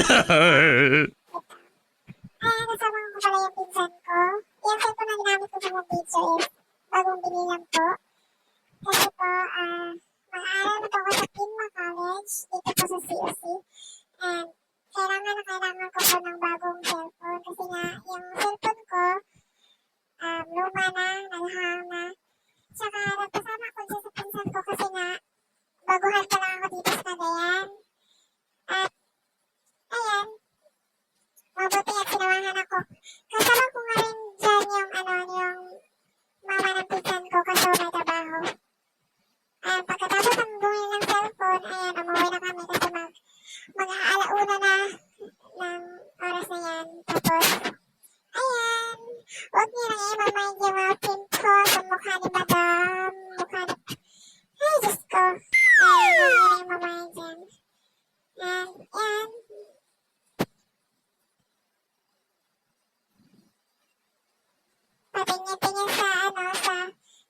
Ayan, kasama ko pala yung pinsan ko. Yung cellphone na ginamit ko sa mag-video is bagong binili lang po. Kasi po, mag-aaral na po ako sa Kinma College dito po sa COC. And kailangan na kailangan ko po ng bagong cellphone kasi nga yung cellphone ko, luma na, naghahang na. Tsaka nagpasama ko dyan sa pinsan ko kasi nga baguhan pa lang ako dito sa Cagayan. At ayan, mabuti at sinawahan ako. Kasama ko nga rin dyan yung mama ng pinsan ko kasi may trabaho. Pagkatapos ng bumili ng cellphone, ayan, umuwi na kami kasi mag-aalauna na ng oras na yan. Tapos, ayan, huwag niyo lang i-mind yung mga pimple sa mukha ni Madam. Mukha ni... Ay, Diyos ko. Ayan, huwag niyo lang i-mind dyan. And, ayan. Patingin-tingin sa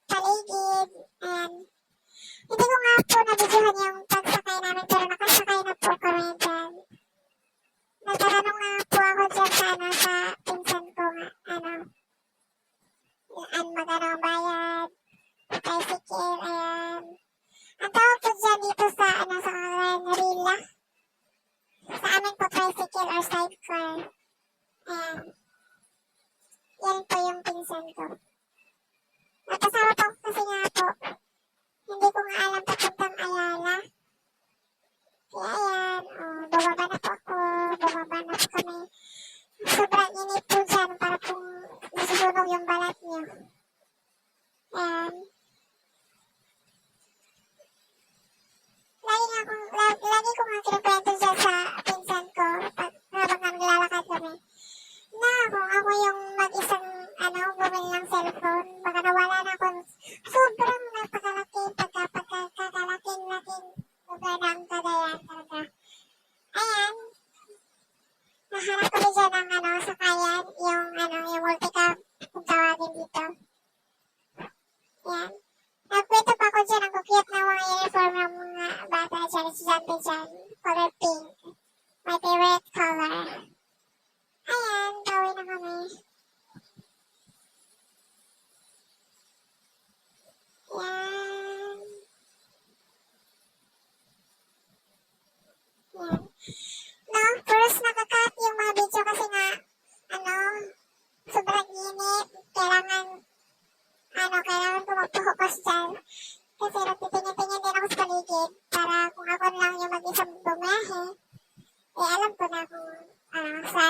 paligid. Ayan. Hindi ko nga po nabidyohan yung pagsakay namin pero nakasakay na po kami dyan. Nagtatanong nga po ako dyan sa pinsan ko nga, magkano ang bayad, tricycle, ayan. Ang tawag po dyan dito sa Rila. Sa amin po tricycle or sidecar. Ayan. Yan po yung pinsan ko. Nagkasama po kasi nga po. Hindi ko nga alam papuntang Ayala. Kaya ayan, bumaba na po ako. Bumaba na po kami. Sobrang init po dyan para pong nasusunog yung balat niyo. Ayan. Lagi ko nga kinukwento dyan sa pinsan ko habang naglalakad kami. Na kung ako yung mag-isang bumili ng cellphone, baka nawala na akong sobrang napakalaking pagkakalaking lugar ng Cagayan talaga. Ayan, nahanap kami dyan ng sakayan, yung multicab, kung tawagin dito. Ayan, nagkwento pa ako dyan, ang cute na mga uniform ng mga bata dyan, estudyante dyan, color pink, my favorite color. Ayan, gawin na kami. Ayan. Ayan. No, first nakakat yung mga video kasi nga, sobrang init. Kailangan ko magpo-focus dyan. Kasi nagtitingin-tingin din ako sa paligid para kung ako lang yung mag-isang bumiyahe, alam ko na kung sa